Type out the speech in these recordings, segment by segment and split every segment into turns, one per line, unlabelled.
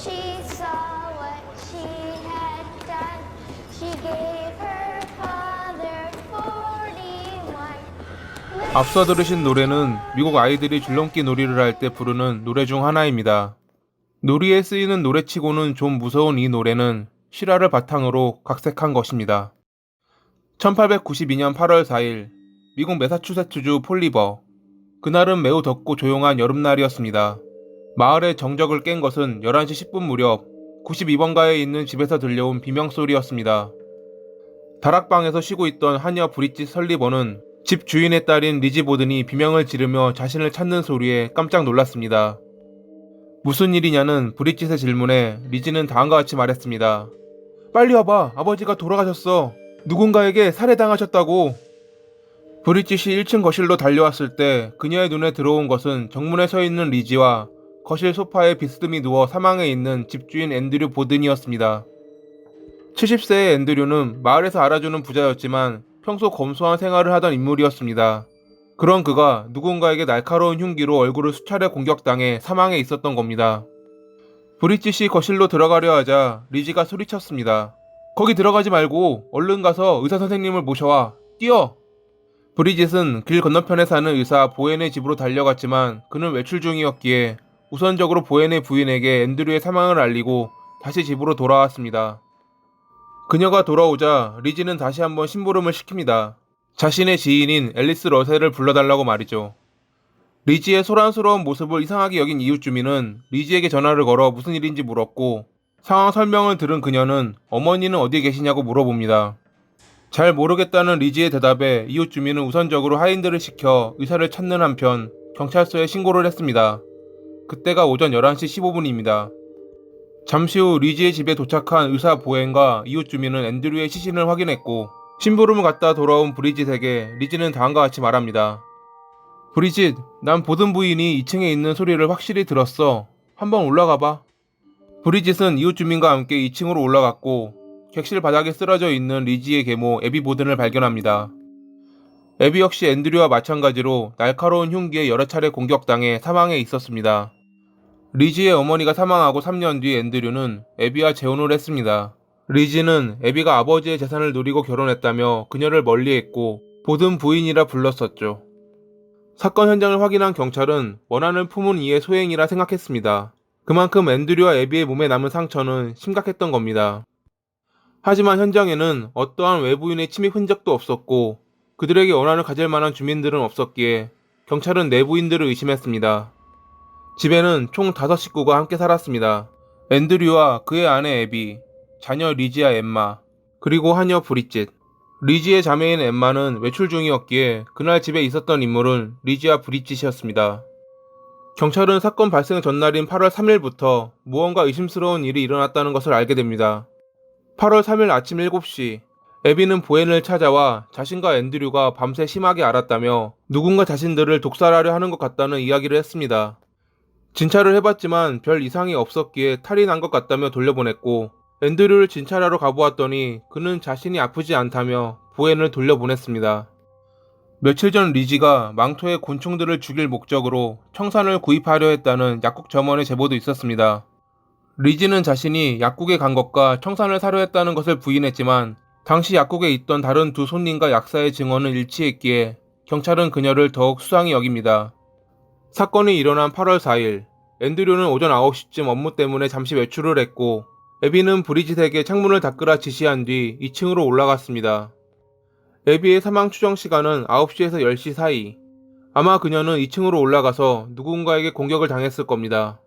she saw what she had done, she gave her father 41.
앞서 들으신 노래는 미국 아이들이 줄넘기 놀이를 할 때 부르는 노래 중 하나입니다. 놀이에 쓰이는 노래치고는 좀 무서운 이 노래는 실화를 바탕으로 각색한 것입니다. 1892년 8월 4일 미국 매사추세츠주 폴리버. 그날은 매우 덥고 조용한 여름날이었습니다. 마을의 정적을 깬 것은 11시 10분 무렵 92번가에 있는 집에서 들려온 비명소리였습니다. 다락방에서 쉬고 있던 하녀 브릿짓 설리번은 집 주인의 딸인 리지 보든이 비명을 지르며 자신을 찾는 소리에 깜짝 놀랐습니다. 무슨 일이냐는 브릿짓의 질문에 리지는 다음과 같이 말했습니다. 빨리 와봐. 아버지가 돌아가셨어. 누군가에게 살해당하셨다고. 브릿짓이 1층 거실로 달려왔을 때 그녀의 눈에 들어온 것은 정문에 서 있는 리지와 거실 소파에 비스듬히 누워 사망해 있는 집주인 앤드류 보든이었습니다. 70세의 앤드류는 마을에서 알아주는 부자였지만 평소 검소한 생활을 하던 인물이었습니다. 그런 그가 누군가에게 날카로운 흉기로 얼굴을 수차례 공격당해 사망해 있었던 겁니다. 브릿짓이 거실로 들어가려 하자 리지가 소리쳤습니다. 거기 들어가지 말고 얼른 가서 의사 선생님을 모셔와. 뛰어! 브릿짓은 길 건너편에 사는 의사 보엔의 집으로 달려갔지만 그는 외출 중이었기에 우선적으로 보엔의 부인에게 앤드류의 사망을 알리고 다시 집으로 돌아왔습니다. 그녀가 돌아오자 리지는 다시 한번 심부름을 시킵니다. 자신의 지인인 앨리스 러셀을 불러달라고 말이죠. 리지의 소란스러운 모습을 이상하게 여긴 이웃 주민은 리지에게 전화를 걸어 무슨 일인지 물었고 상황 설명을 들은 그녀는 어머니는 어디 계시냐고 물어봅니다. 잘 모르겠다는 리지의 대답에 이웃 주민은 우선적으로 하인들을 시켜 의사를 찾는 한편 경찰서에 신고를 했습니다. 그때가 오전 11시 15분입니다. 잠시 후 리지의 집에 도착한 의사 보엔과 이웃 주민은 앤드류의 시신을 확인했고 심부름을 갔다 돌아온 브리짓에게 리지는 다음과 같이 말합니다. 브리짓, 난 보든 부인이 2층에 있는 소리를 확실히 들었어. 한번 올라가봐. 브리짓은 이웃 주민과 함께 2층으로 올라갔고 객실 바닥에 쓰러져 있는 리지의 계모 애비 보든을 발견합니다. 애비 역시 앤드류와 마찬가지로 날카로운 흉기에 여러 차례 공격당해 사망해 있었습니다. 리지의 어머니가 사망하고 3년 뒤 앤드류는 애비와 재혼을 했습니다. 리지는 애비가 아버지의 재산을 노리고 결혼했다며 그녀를 멀리했고 보든 부인이라 불렀었죠. 사건 현장을 확인한 경찰은 원한을 품은 이의 소행이라 생각했습니다. 그만큼 앤드류와 애비의 몸에 남은 상처는 심각했던 겁니다. 하지만 현장에는 어떠한 외부인의 침입 흔적도 없었고 그들에게 원한을 가질 만한 주민들은 없었기에 경찰은 내부인들을 의심했습니다. 집에는 총 5식구가 함께 살았습니다. 앤드류와 그의 아내 애비, 자녀 리지와 엠마, 그리고 하녀 브릿짓. 리지의 자매인 엠마는 외출 중이었기에 그날 집에 있었던 인물은 리지와 브릿짓이었습니다. 경찰은 사건 발생 전날인 8월 3일부터 무언가 의심스러운 일이 일어났다는 것을 알게 됩니다. 8월 3일 아침 7시, 애비는 보엔을 찾아와 자신과 앤드류가 밤새 심하게 앓았다며 누군가 자신들을 독살하려 하는 것 같다는 이야기를 했습니다. 진찰을 해봤지만 별 이상이 없었기에 탈이 난 것 같다며 돌려보냈고 앤드류를 진찰하러 가보았더니 그는 자신이 아프지 않다며 보엔을 돌려보냈습니다. 며칠 전 리지가 망토의 곤충들을 죽일 목적으로 청산을 구입하려 했다는 약국 점원의 제보도 있었습니다. 리지는 자신이 약국에 간 것과 청산을 사려 했다는 것을 부인했지만 당시 약국에 있던 다른 두 손님과 약사의 증언은 일치했기에 경찰은 그녀를 더욱 수상히 여깁니다. 사건이 일어난 8월 4일, 앤드류는 오전 9시쯤 업무 때문에 잠시 외출을 했고 애비는 브리짓에게 창문을 닦으라 지시한 뒤 2층으로 올라갔습니다. 애비의 사망 추정 시간은 9시에서 10시 사이. 아마 그녀는 2층으로 올라가서 누군가에게 공격을 당했을 겁니다.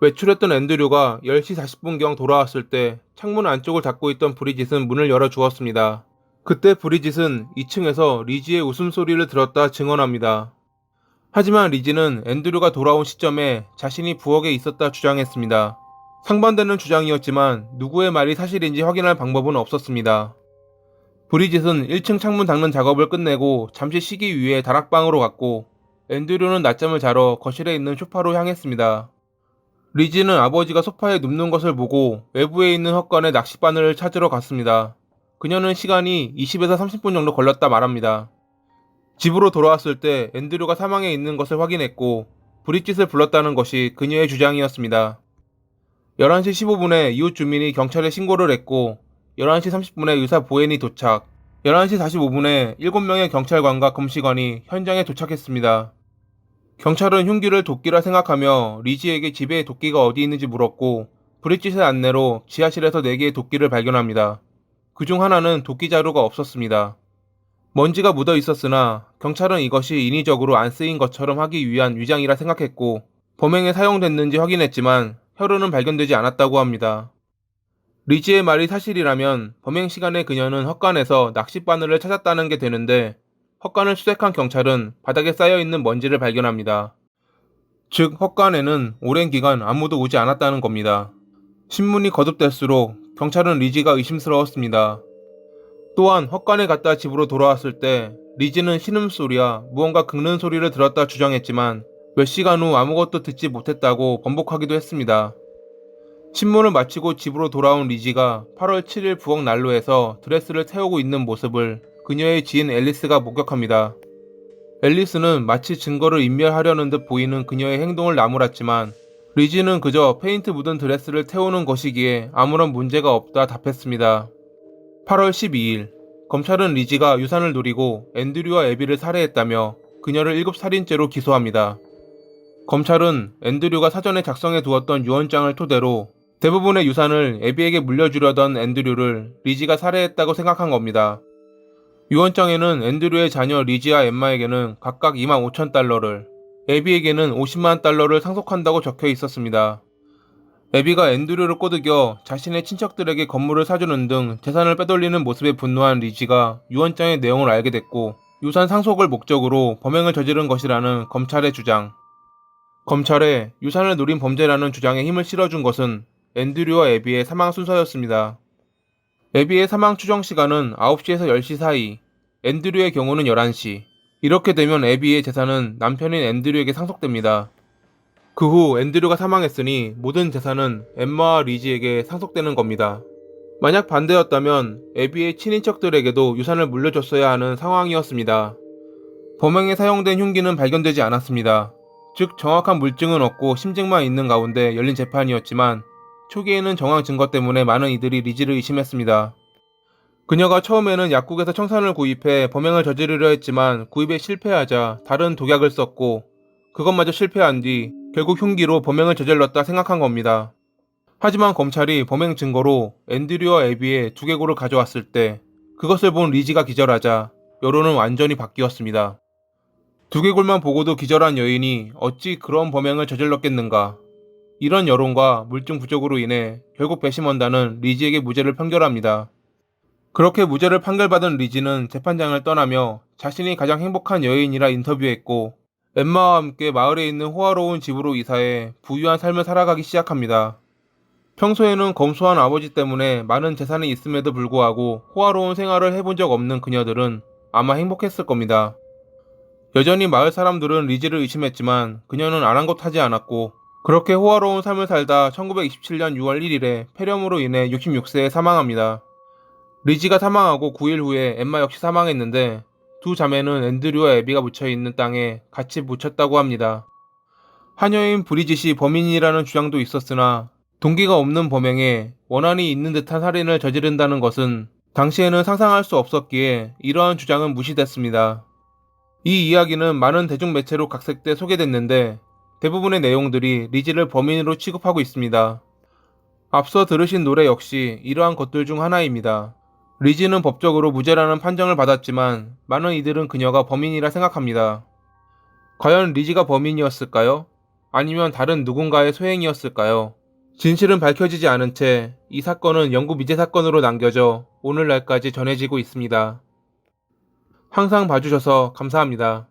외출했던 앤드류가 10시 40분경 돌아왔을 때 창문 안쪽을 닫고 있던 브리짓은 문을 열어주었습니다. 그때 브리짓은 2층에서 리지의 웃음소리를 들었다 증언합니다. 하지만 리지는 앤드류가 돌아온 시점에 자신이 부엌에 있었다 주장했습니다. 상반되는 주장이었지만 누구의 말이 사실인지 확인할 방법은 없었습니다. 브리짓은 1층 창문 닦는 작업을 끝내고 잠시 쉬기 위해 다락방으로 갔고 앤드류는 낮잠을 자러 거실에 있는 소파로 향했습니다. 리지는 아버지가 소파에 눕는 것을 보고 외부에 있는 헛간에 낚싯바늘을 찾으러 갔습니다. 그녀는 시간이 20에서 30분 정도 걸렸다 말합니다. 집으로 돌아왔을 때 앤드류가 사망해 있는 것을 확인했고 브릿짓을 불렀다는 것이 그녀의 주장이었습니다. 11시 15분에 이웃 주민이 경찰에 신고를 했고 11시 30분에 의사 보엔이 도착, 11시 45분에 7명의 경찰관과 검시관이 현장에 도착했습니다. 경찰은 흉기를 도끼라 생각하며 리지에게 집에 도끼가 어디 있는지 물었고 브릿짓의 안내로 지하실에서 4개의 도끼를 발견합니다. 그중 하나는 도끼 자루가 없었습니다. 먼지가 묻어 있었으나 경찰은 이것이 인위적으로 안 쓰인 것처럼 하기 위한 위장이라 생각했고 범행에 사용됐는지 확인했지만 혈흔은 발견되지 않았다고 합니다. 리지의 말이 사실이라면 범행 시간에 그녀는 헛간에서 낚싯바늘을 찾았다는 게 되는데 헛간을 수색한 경찰은 바닥에 쌓여있는 먼지를 발견합니다. 즉 헛간에는 오랜 기간 아무도 오지 않았다는 겁니다. 신문이 거듭될수록 경찰은 리지가 의심스러웠습니다. 또한 헛간에 갔다 집으로 돌아왔을 때 리지는 신음소리와 무언가 긁는 소리를 들었다 주장했지만 몇 시간 후 아무것도 듣지 못했다고 번복하기도 했습니다. 신문을 마치고 집으로 돌아온 리지가 8월 7일 부엌 난로에서 드레스를 태우고 있는 모습을 그녀의 지인 앨리스가 목격합니다. 앨리스는 마치 증거를 인멸하려는 듯 보이는 그녀의 행동을 나무랐지만 리지는 그저 페인트 묻은 드레스를 태우는 것이기에 아무런 문제가 없다 답했습니다. 8월 12일, 검찰은 리지가 유산을 노리고 앤드류와 애비를 살해했다며 그녀를 7살인죄로 기소합니다. 검찰은 앤드류가 사전에 작성해 두었던 유언장을 토대로 대부분의 유산을 애비에게 물려주려던 앤드류를 리지가 살해했다고 생각한 겁니다. 유언장에는 앤드류의 자녀 리지와 엠마에게는 각각 25,000달러를, 애비에게는 50만 달러를 상속한다고 적혀 있었습니다. 애비가 앤드류를 꼬드겨 자신의 친척들에게 건물을 사주는 등 재산을 빼돌리는 모습에 분노한 리지가 유언장의 내용을 알게 됐고 유산 상속을 목적으로 범행을 저지른 것이라는 검찰의 주장. 검찰에 유산을 노린 범죄라는 주장에 힘을 실어준 것은 앤드류와 애비의 사망 순서였습니다. 애비의 사망 추정 시간은 9시에서 10시 사이, 앤드류의 경우는 11시. 이렇게 되면 애비의 재산은 남편인 앤드류에게 상속됩니다. 그 후 앤드류가 사망했으니 모든 재산은 엠마와 리지에게 상속되는 겁니다. 만약 반대였다면 애비의 친인척들에게도 유산을 물려줬어야 하는 상황이었습니다. 범행에 사용된 흉기는 발견되지 않았습니다. 즉 정확한 물증은 없고 심증만 있는 가운데 열린 재판이었지만 초기에는 정황 증거 때문에 많은 이들이 리지를 의심했습니다. 그녀가 처음에는 약국에서 청산을 구입해 범행을 저지르려 했지만 구입에 실패하자 다른 독약을 썼고 그것마저 실패한 뒤 결국 흉기로 범행을 저질렀다 생각한 겁니다. 하지만 검찰이 범행 증거로 앤드류와 애비의 두개골을 가져왔을 때 그것을 본 리지가 기절하자 여론은 완전히 바뀌었습니다. 두개골만 보고도 기절한 여인이 어찌 그런 범행을 저질렀겠는가. 이런 여론과 물증 부족으로 인해 결국 배심원단은 리지에게 무죄를 판결합니다. 그렇게 무죄를 판결받은 리지는 재판장을 떠나며 자신이 가장 행복한 여인이라 인터뷰했고 엠마와 함께 마을에 있는 호화로운 집으로 이사해 부유한 삶을 살아가기 시작합니다. 평소에는 검소한 아버지 때문에 많은 재산이 있음에도 불구하고 호화로운 생활을 해본 적 없는 그녀들은 아마 행복했을 겁니다. 여전히 마을 사람들은 리지를 의심했지만 그녀는 아랑곳하지 않았고 그렇게 호화로운 삶을 살다 1927년 6월 1일에 폐렴으로 인해 66세에 사망합니다. 리지가 사망하고 9일 후에 엠마 역시 사망했는데 두 자매는 앤드류와 애비가 묻혀있는 땅에 같이 묻혔다고 합니다. 하녀인 브리짓이 범인이라는 주장도 있었으나 동기가 없는 범행에 원한이 있는 듯한 살인을 저지른다는 것은 당시에는 상상할 수 없었기에 이러한 주장은 무시됐습니다. 이 이야기는 많은 대중매체로 각색돼 소개됐는데 대부분의 내용들이 리지를 범인으로 취급하고 있습니다. 앞서 들으신 노래 역시 이러한 것들 중 하나입니다. 리지는 법적으로 무죄라는 판정을 받았지만 많은 이들은 그녀가 범인이라 생각합니다. 과연 리지가 범인이었을까요? 아니면 다른 누군가의 소행이었을까요? 진실은 밝혀지지 않은 채 이 사건은 영구 미제 사건으로 남겨져 오늘날까지 전해지고 있습니다. 항상 봐주셔서 감사합니다.